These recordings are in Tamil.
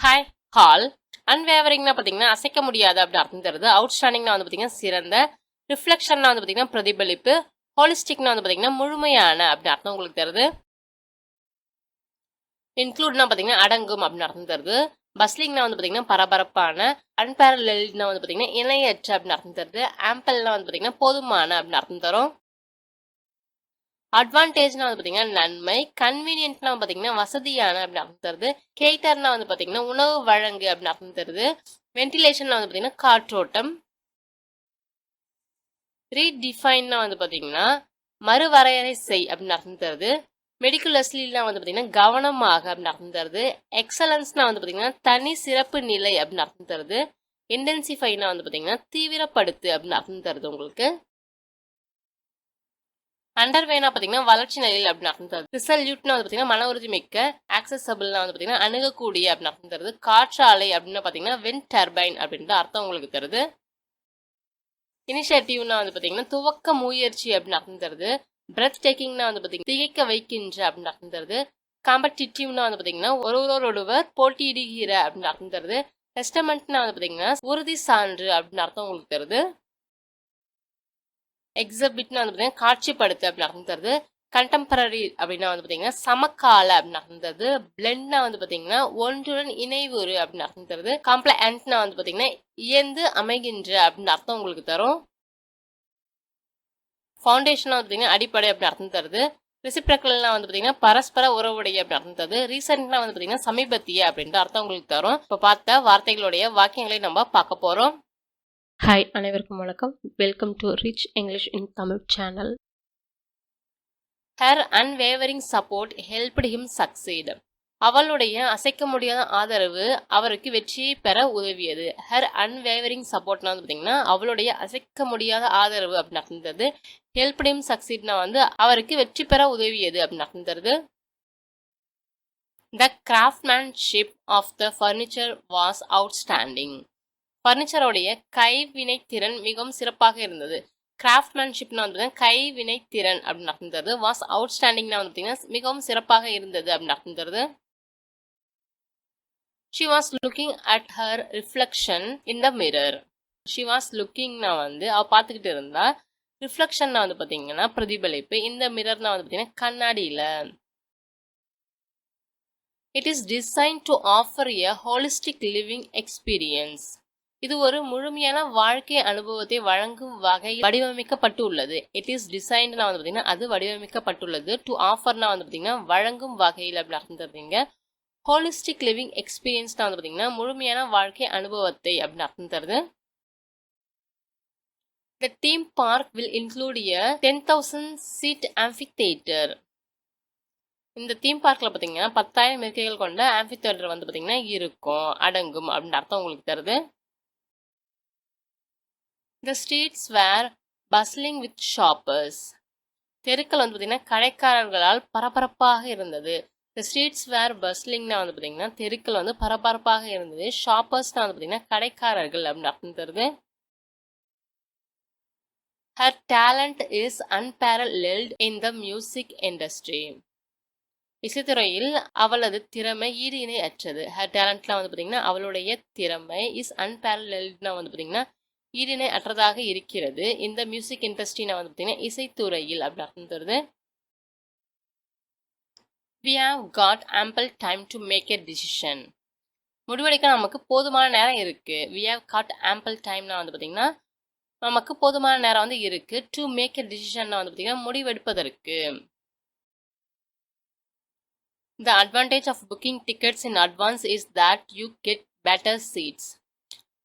Hi hall. அன்வேவரிங்னா பார்த்தீங்கன்னா அசைக்க முடியாது அப்படின்னு அர்த்தம் தருது. அவுட்ஸ்டாண்டிங்னா வந்து பார்த்தீங்கன்னா சிறந்த, ரிஃப்ளெக்ஷன்னா வந்து பார்த்தீங்கன்னா பிரதிபலிப்பு, ஹோலிஸ்டிக்னா வந்து பார்த்தீங்கன்னா முழுமையான அப்படின்னு அர்த்தம் உங்களுக்கு தருது. இன்க்ளூட்னா பார்த்தீங்கன்னா அடங்கும் அப்படின்னு அர்த்தம் தருது. பஸ்லிங்னா வந்து பார்த்தீங்கன்னா பரபரப்பான, அன்பேரல்னா வந்து பார்த்தீங்கன்னா இணையற்ற அப்படின்னு அர்த்தம் தருது. ஆம்பல்னா வந்து பார்த்தீங்கன்னா போதுமான அப்படின்னு அர்த்தம் தரும். அட்வான்டேஜ்னா வந்து பார்த்தீங்கன்னா நன்மை, கன்வீனியன்ட்னா வந்து பார்த்தீங்கன்னா வசதியான அப்படின்னு அர்த்தம் தருது. கேட்டர்னா வந்து பார்த்தீங்கன்னா உணவு வழங்கு அப்படின்னு அர்த்தம் தருது. வென்டிலேஷன்ல வந்து பார்த்தீங்கன்னா காற்றோட்டம். ரீடிஃபைன்னா வந்து பார்த்தீங்கன்னா மறுவரையறை செய் அப்படின்னு அர்த்தம் தருது. மெடிக்குலஸ்லாம் வந்து பார்த்தீங்கன்னா கவனமாக அப்படின்னு அர்த்தம் தருது. எக்ஸலன்ஸ்னா வந்து பார்த்தீங்கன்னா தனி சிறப்பு நிலை அப்படின்னு அர்த்தம் தருது. இன்டென்சிஃபைனா வந்து பார்த்தீங்கன்னா தீவிரப்படுத்து அப்படின்னு அர்த்தம் தருது உங்களுக்கு. அண்டர்வேனா பார்த்தீங்கன்னா வளர்ச்சி நிலையில் அப்படின்னு அர்த்தம் தருது. ரிசல்யூட்னா வந்து பார்த்தீங்கன்னா மன உறுதி மிக்க, ஆக்சசபிள்னா வந்து பார்த்தீங்கன்னா அணுகக்கூடிய அப்படின்னு அர்த்தம் தருது. காற்றாலை அப்படின்னு பார்த்தீங்கன்னா விண்ட் டர்பைன் அப்படின்ற அர்த்தம் உங்களுக்கு தருது. இனிஷியேட்டிவ்னா வந்து பார்த்தீங்கன்னா துவக்க முயற்சி அப்படின்னு அர்த்தம் தருது. பிரெத் டேக்கிங்னா வந்து பார்த்தீங்கன்னா திகைக்க வைக்கின்ற அப்படின்னு அர்த்தம் தருது. காம்படிட்டிவ்னா வந்து பார்த்தீங்கன்னா ஒருவரோடொருவர் போட்டியிடுகிற அப்படின்னு அர்த்தம் தருது. டெஸ்டமெண்ட்னா வந்து பார்த்தீங்கன்னா உறுதி சான்று அப்படின்னு அர்த்தம் உங்களுக்கு தருது. எக்ஸிபிட்னா வந்து பார்த்தீங்கன்னா காட்சிப்படுத்து அப்படின்னு அர்த்தம் தருது. கண்டெம்பரரி அப்படின்னா வந்து பார்த்தீங்கன்னா சமகால அப்படின்னு அர்த்தம் தருது. பிளெண்ட்னா வந்து பார்த்தீங்கன்னா ஒன்றுடன் இணைவுறு அப்படின்னு அர்த்தம் தருது. காம்ப்ளண்ட்னா வந்து பார்த்தீங்கன்னா இயந்து அமைகின்ற அப்படின்னு அர்த்தம் உங்களுக்கு தரும். ஃபவுண்டேஷனா வந்து பார்த்தீங்கன்னா அடிப்படை அப்படின்னு அர்த்தம் தருது. ரெசிப்ரக்கல்னா வந்து பார்த்தீங்கன்னா பரஸ்பர உறவுடைய அப்படின்னு அர்த்தம் தருது. ரீசெண்ட்னா வந்து பார்த்தீங்கன்னா சமீபத்திய அப்படின்ற அர்த்தம் உங்களுக்கு தரும். இப்போ பார்த்த வார்த்தைகளுடைய வாக்கியங்களை நம்ம பார்க்க போறோம். ஹாய், அனைவருக்கும் வணக்கம். Welcome to rich English in Tamil channel. Her unwavering support helped him succeed. அவளுடைய அசைக்க முடியாத ஆதரவு அவருக்கு வெற்றியை பெற உதவியது. ஹர் அன்வேவரிங் சப்போர்ட்னா வந்து பார்த்தீங்கன்னா அவளுடைய அசைக்க முடியாத ஆதரவு அப்படின்னு அர்த்தம் தருது. ஹெல்ப்ட் ஹிம் சக்சீட்னா வந்து அவருக்கு வெற்றி பெற உதவியது அப்படின்னு அர்த்தம் தருது. The craftsmanship of the furniture was outstanding. ஃபர்னிச்சரோடைய கைவினைத்திறன் மிகவும் சிறப்பாக இருந்தது. கிராஃப்ட்மேன்ஷிப்னா வந்து கைவினைத்திறன் அப்படின்னு அர்த்தம் தருது. வாஸ் அவுட்ஸ்டாண்டிங்னா வந்து பார்த்தீங்கன்னா மிகவும் சிறப்பாக இருந்தது அப்படின்னு அர்த்தம் தருது. She was looking at her reflection in the mirror. She was lookingனா வந்து அவ பார்த்துக்கிட்டு இருந்தா. ரிஃப்ளெக்ஷன்னா வந்து பார்த்தீங்கன்னா பிரதிபலிப்பு. இந்த மிரர்னா வந்து பார்த்தீங்கன்னா கண்ணாடியில. It is designed to offer a holistic living experience. இது ஒரு முழுமையான வாழ்க்கை அனுபவத்தை வழங்கும் வகையில் வடிவமைக்கப்பட்டுள்ளது. இட் இஸ் டிசைன்ட்னா வந்து பார்த்தீங்கன்னா அது வடிவமைக்கப்பட்டுள்ளது. டு ஆஃபர்னா வந்து பார்த்தீங்கன்னா வழங்கும் வகையில் அப்படி அர்த்தம் தருவீங்க. ஹோலிஸ்டிக் லிவிங் எக்ஸ்பீரியன்ஸ்னா வந்து பார்த்தீங்கன்னா முழுமையான வாழ்க்கை அனுபவத்தை அப்படின்னு அர்த்தம் தருது. The theme park will include a 10,000 seat amphitheater. இந்த தீம் பார்க்கில் பார்த்தீங்கன்னா 10,000 இருக்கைகள் கொண்ட ஆம்பிதியேட்டர் வந்து பார்த்தீங்கன்னா இருக்கும், அடங்கும் அப்படின்னு அர்த்தம் உங்களுக்கு தருது. The streets were bustling with shoppers. தெருக்கள் வந்து பார்த்தீங்கன்னா கடைக்காரர்களால் பரபரப்பாக இருந்தது. The streets were bustling-னா வந்து பார்த்தீங்கன்னா தெருக்கள் வந்து பரபரப்பாக இருந்தது. ஷாப்பர்ஸ்னா வந்து பார்த்தீங்கன்னா கடைக்காரர்கள் அப்படின்னு அர்த்தம் தருது. Her talent is unparalleled in the music industry. இசைத்துறையில் அவளது திறமை ஈடு இணை அற்றது. ஹர் டேலண்ட்லாம் வந்து பார்த்தீங்கன்னா அவளுடைய திறமை இஸ் அன்பேரல்னா வந்து பார்த்தீங்கன்னா ஈடு இணை அற்றதாக இருக்கிறது. இந்த மியூசிக் இண்டஸ்ட்ரினா வந்து பார்த்தீங்கன்னா இசைத்துறையில் அப்படின்னு அர்த்தம் தருது. We have got ample time to make a decision. முடிவெடுக்க நமக்கு போதுமான நேரம் இருக்கு. We have got ample timeனா வந்து பார்த்தீங்கன்னா நமக்கு போதுமான நேரம் வந்து இருக்கு. To make a decisionனா வந்து பார்த்தீங்கன்னா முடிவெடுப்பதற்கு. The advantage of booking tickets in advance is that you get better seats.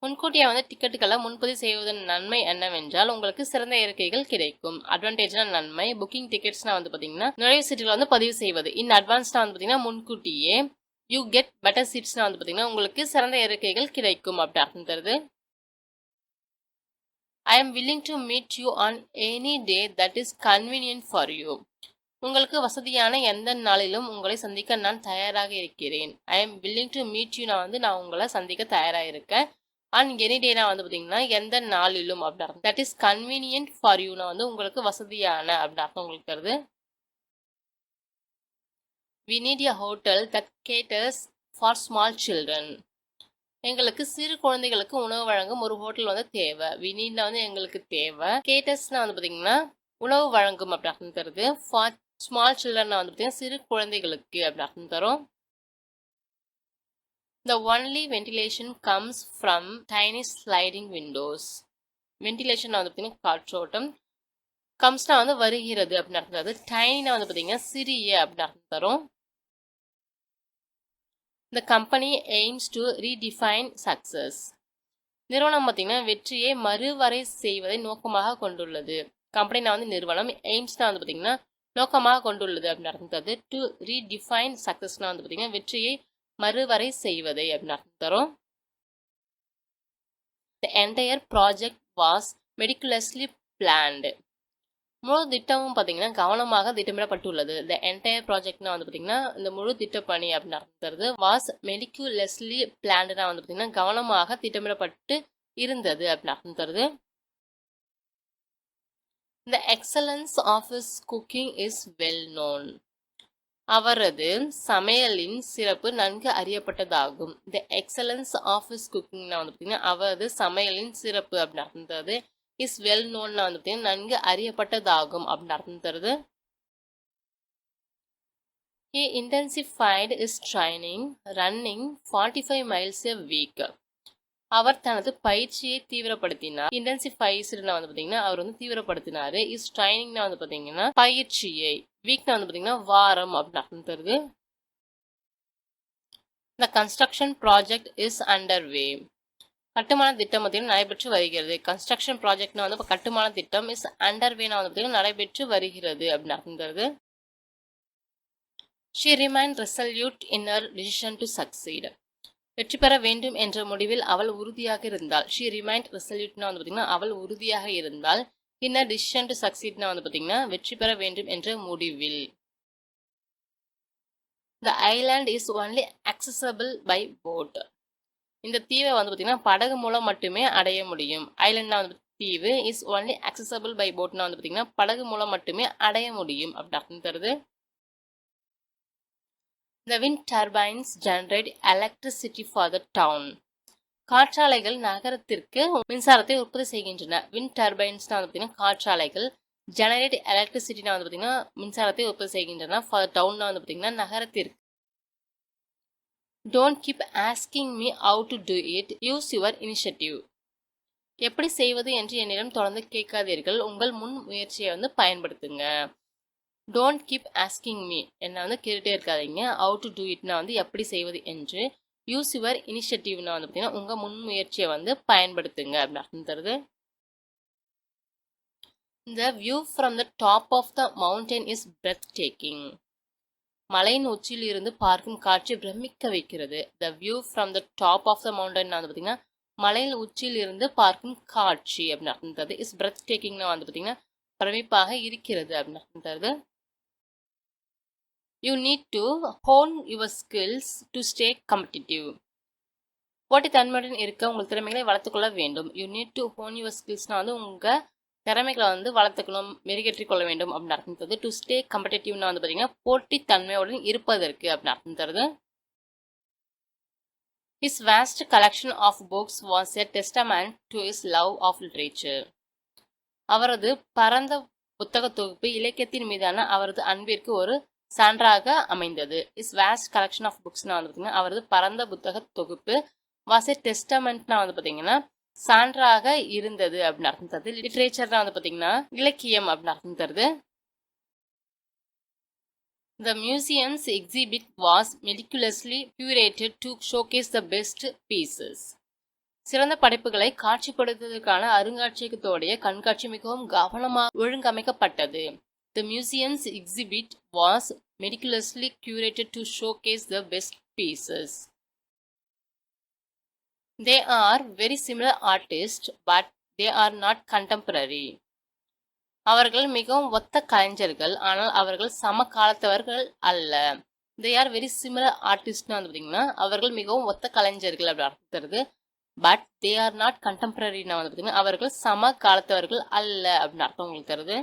முன்கூட்டியே வந்து டிக்கெட்டுகளை முன்பதிவு செய்வதன் நன்மை என்னவென்றால் உங்களுக்கு சிறந்த இருக்கைகள் கிடைக்கும். அட்வான்டேஜ்னா நன்மை, புக்கிங் டிக்கெட்ஸ்னா வந்து பார்த்தீங்கன்னா நுழைவு சீட்டுகளை வந்து பதிவு செய்வது. இன் அட்வான்ஸ்னா வந்து பார்த்தீங்கன்னா முன்கூட்டியே. யூ கெட் பெட்டர் சீட்ஸ்னா வந்து பார்த்தீங்கன்னா உங்களுக்கு சிறந்த இருக்கைகள் கிடைக்கும் அப்படி அர்த்தம் தருது. I am willing to meet you on any day that is convenient for you. உங்களுக்கு வசதியான எந்த நாளிலும் உங்களை சந்திக்க நான் தயாராக இருக்கிறேன். I am willing to meet you. நான் உங்களை சந்திக்க தயாராக இருக்கேன். ஆன் எனி டேனா வந்து பார்த்தீங்கன்னா எந்த நாளிலும் அப்படி அர்த்தம். தட் இஸ் கன்வீனியன்ட் ஃபார் யூனா வந்து உங்களுக்கு வசதியான அப்படி அர்த்தம் உங்களுக்கு தருது. We need a hotel that caters for small children. எங்களுக்கு சிறு குழந்தைகளுக்கு உணவு வழங்கும் ஒரு ஹோட்டல் வந்து தேவை. we need வந்து எங்களுக்கு தேவை. caters-னா வந்து பார்த்தீங்கன்னா உணவு வழங்கும் அப்படி அர்த்தம் தருது. for small children வந்து பார்த்தீங்கன்னா சிறு குழந்தைகளுக்கு அப்படி அர்த்தம் தரும். The only ventilation comes from tiny sliding windows. ventilation வந்து பார்த்தீங்கன்னா காற்றோட்டம். comes-னா வந்து வருகிறது அப்படின்னு அர்த்தம் தருது. tiny-னா வந்து பார்த்தீங்கன்னா சிறிய அப்படின்னு அர்த்தம் தரும். The company aims to redefine success. நிறுவனம் பார்த்தீங்கன்னா வெற்றியை மறுவரை செய்வதை நோக்கமாக கொண்டுள்ளது. கம்பெனினா வந்து நிறுவனம், எய்ம்ஸ்னா வந்து பார்த்தீங்கன்னா நோக்கமாக கொண்டுள்ளது அப்படின்னு அர்த்தம் தருது. டு ரீடிஃபைன் சக்சஸ்னா வந்து பார்த்தீங்கன்னா வெற்றியை மறுவரை செய்வதை அப்படின்னு அர்த்தம் தரும். The entire project was meticulously planned. முழு திட்டமும் பார்த்தீங்கன்னா கவனமாக திட்டமிடப்பட்டுள்ளது. The entire projectனா வந்து பார்த்தீங்கன்னா இந்த முழு திட்டப்பணி அப்படின்னு அர்த்தம் தருது. was meticulously plannedனா வந்து பார்த்தீங்கன்னா கவனமாக திட்டமிடப்பட்டு இருந்தது அப்படின்னு அர்த்தம் தருது. The excellence of his cooking is well known. அவரது சமையலின் சிறப்பு நன்கு அறியப்பட்டதாகும். The excellence of his cookingனா வந்து பார்த்தீங்கன்னா அவரது சமையலின் சிறப்பு அப்படின்னு அர்த்தம் தருது. is well knownனா வந்து பார்த்தீங்கன்னா நன்கு அறியப்பட்டதாகும் அப்படின்னு அர்த்தம் தருது. He intensified his training, running 45 miles a week. அவர் தனது பயிற்சியை தீவிரப்படுத்தினார். இன்டென்சிஃபைஸ்டுனா வந்து பார்த்தீங்கன்னா அவர் வந்து தீவிரப்படுத்தினாரு. இஸ் ட்ரைனிங்னா வந்து பார்த்தீங்கன்னா பயிற்சியை, வீக்னா வந்து பார்த்தீங்கன்னா வாரம் அப்படின்னு அர்த்தம் தருது. The construction project is underway. கட்டுமான திட்டம் பார்த்தீங்கன்னா நடைபெற்று வருகிறது. கன்ஸ்ட்ரக்ஷன் ப்ராஜெக்ட்னா வந்து கட்டுமான திட்டம் இஸ் அண்டர்வேனா வந்து பார்த்தீங்கன்னா நடைபெற்று வருகிறது அப்படின்னு அர்த்தம் தருது. She remained resolute in her decision to succeed. வெற்றி பெற வேண்டும் என்ற முடிவில் அவள் உறுதியாக இருந்தாள். She remained resolute-னா வந்து பார்த்தீங்கன்னா அவள் உறுதியாக இருந்தாள். in her decision to succeed-னா வந்து பார்த்தீங்கன்னா வெற்றி பெற வேண்டும் என்ற முடிவில். The island is only accessible by boat. இந்த தீவை வந்து பார்த்தீங்கன்னா படகு மூலம் மட்டுமே அடைய முடியும். ஐலண்ட்னா வந்து தீவு, இஸ் only accessible by boat-னா வந்து பார்த்தீங்கன்னா படகு மூலம் மட்டுமே அடைய முடியும் அப்படி அர்த்தம் தருது. The wind turbines generate electricity for the town. காற்றாலைகள் நகரத்திற்கு மின்சாரத்தை உற்பத்தி செய்கின்றன. wind turbines-னா வந்து பார்த்தீங்கன்னா காற்றாலைகள், generate electricity-னா வந்து பார்த்தீங்கன்னா மின்சாரத்தை உற்பத்தி செய்கின்றன. for the town-னா வந்து பார்த்தீங்கன்னா நகரத்திற்கு. Don't keep asking me how to do it. Use your initiative. எப்படி செய்வது என்று என்னிடம் தொடர்ந்து கேட்காதீர்கள். உங்கள் முன் முயற்சியை வந்து பயன்படுத்துங்க. Don't keep asking me. என்ன வந்து கேட்டுட்டே இருக்காதீங்க. How to do it-னா வந்து எப்படி செய்வது என்று. Use your initiative-னா வந்து பார்த்தீங்கன்னா உங்க முன் முயற்சியை வந்து பயன்படுத்துங்க அப்படின்னு அர்த்தம் தருது. The view from the top of the mountain is breathtaking. மலையின் உச்சியில் இருந்து பார்க்கும் காட்சி பிரமிக்க வைக்கிறது. The view from the top of the mountain வந்து பார்த்தீங்கன்னா மலையின் உச்சியில் இருந்து பார்க்கும் காட்சி அப்படின்னு அர்த்தம் தருது. இஸ் breathtaking-னா வந்து பார்த்தீங்கன்னா பிரமிப்பாக இருக்கிறது அப்படின்னு அர்த்தம் தருது. You need to hone your skills to stay competitive. போட்டித்தன்மையுடன் இருக்க உங்கள் திறமைகளை வளர்த்துக்கொள்ள வேண்டும். You need to hone your skills-னா வந்து உங்க திறமைகளை வந்து வளர்த்துக்கணும், மெருகேற்றிக் கொள்ள வேண்டும் அப்படின்னு அர்த்தம் தருது. டு ஸ்டே கம்படிட்டிவ்னா வந்து பார்த்தீங்கன்னா போட்டித்தன்மையுடன் இருப்பதற்கு அப்படின்னு அர்த்தம் தருது. His vast collection of books was a testament to his love of literature. அவரது பரந்த புத்தக தொகுப்பு இலக்கியத்தின் மீதான அவரது அன்பிற்கு ஒரு சான்றாக அமைந்தது. His vast collection of books-னா வந்து பார்த்தீங்கன்னா அவரது பரந்த புத்தக தொகுப்பு, was a testament-னா வந்து பார்த்தீங்கன்னா சான்றாக இருந்தது அப்படின்னு அர்த்தம் தருது. லிட்ரேச்சர்னா வந்து பார்த்தீங்கன்னா இலக்கியம் அப்படின்னு அர்த்தம் தருது. The museum's exhibit was meticulously curated to showcase the best pieces. சிறந்த படைப்புகளை காட்சிப்படுத்துவதற்கான அருங்காட்சியகத்தோடைய கண்காட்சி மிகவும் கவனமாக ஒழுங்கமைக்கப்பட்டது. The museum's exhibit was meticulously curated to showcase the best pieces. They are very similar artists, but they are not contemporary. அவர்கள் மிகவும் ஒத்த கலைஞர்கள், ஆனால் அவர்கள் சமகாலத்தவர்கள் அல்ல. They are very similar artists-னா வந்து பார்த்தீங்கன்னா அவர்கள் மிகவும் ஒத்த கலைஞர்கள் அப்படி அர்த்தம் தருது. பட் they are not contemporary-னா வந்து பார்த்தீங்கன்னா அவர்கள் சமகாலத்தவர்கள் அல்ல அப்படின்னு அர்த்தம் உங்களுக்கு தருது.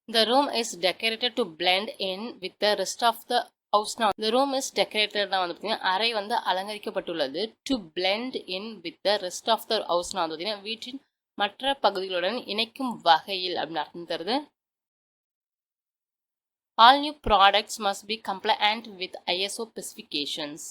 The room is decorated to blend in with the rest of the ஹவுஸ்னா the room is decoratedனா வந்து பார்த்தீங்கன்னா அறை வந்து அலங்கரிக்கப்பட்டுள்ளது. to blend in with the rest of the houseனா வந்து பார்த்தீங்கன்னா வீட்டின் மற்ற பகுதிகளுடன் இணைக்கும் வகையில் அப்படின்னு அர்த்தம் தருது. all new products must be compliant with ISO specifications.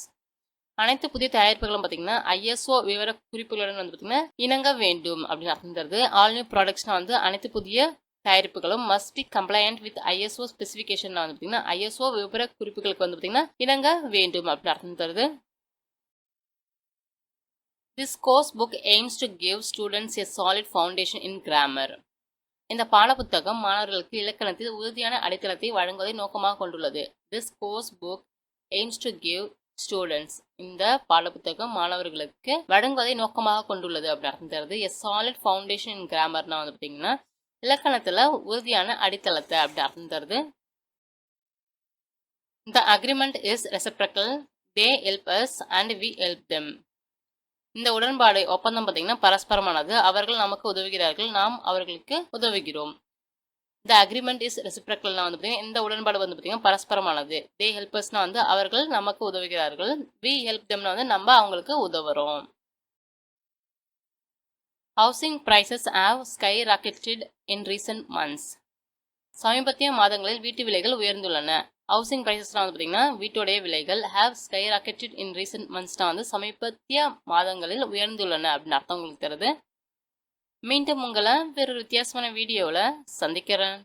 அனைத்து புதிய தயாரிப்புகளும் பார்த்தீங்கன்னா ஐஎஸ்ஓ விவர குறிப்புகளுடன் வந்து பார்த்தீங்கன்னா இணங்க வேண்டும் அப்படின்னு அர்த்தம் தருது. ஆல் நியூ ப்ராடக்ட்ஸ்னா வந்து அனைத்து புதிய தயாரிப்புகளும் must be compliant with ISO specification வந்து பார்த்தீங்கன்னா ஐஎஸ்ஓ விவர குறிப்புகளுக்கு வந்து பார்த்தீங்கன்னா இணங்க வேண்டும் அப்படின்னு அர்த்தம் தருது. This course book aims to give students a solid foundation in grammar. இந்த பாடப்புத்தகம் மாணவர்களுக்கு இலக்கணத்தில் உறுதியான அடித்தளத்தை வழங்குவதை நோக்கமாக கொண்டுள்ளது. This course book aims to give students இந்த பாடப்புத்தகம் மாணவர்களுக்கு வழங்குவதை நோக்கமாக கொண்டுள்ளது அப்படின்னு அர்த்தம் தருது. எ சாலிட் ஃபவுண்டேஷன் இன் கிராமர்னா வந்து பார்த்தீங்கன்னா இலக்கணத்தில் உறுதியான அடித்தளத்தை அப்படின்னு அர்த்தம் தருது. The agreement is reciprocal. They help us and we help them. இந்த உடன்பாடு ஒப்பந்தம் பார்த்தீங்கன்னா பரஸ்பரமானது. அவர்கள் நமக்கு உதவுகிறார்கள், நாம் அவர்களுக்கு உதவுகிறோம். த அக்ரிமெண்ட் இஸ் ரெசிப்ரோக்கல்னா வந்து பார்த்தீங்கன்னா இந்த உடன்பாடு வந்து பார்த்தீங்கன்னா பரஸ்பரமானது. தே ஹெல்பர்ஸ்னா வந்து அவர்கள் நமக்கு உதவுகிறார்கள். வி ஹெல்ப் தெம்னா வந்து நம்ம அவங்களுக்கு உதவுறோம். Housing prices have skyrocketed in recent months. சமீபத்திய மாதங்களில் வீட்டு விலைகள் உயர்ந்துள்ளன. ஹவுசிங் பிரைசஸ்னா வந்து பார்த்தீங்கன்னா வீட்டுடைய விலைகள் have skyrocketed in recent மந்த்ஸ்னா வந்து சமீபத்திய மாதங்களில் உயர்ந்துள்ளன அப்படின்னு அர்த்தம் உங்களுக்கு தருது. மீண்டும் உங்களை வேறொரு வித்தியாசமான வீடியோவில் சந்திக்கிறேன்.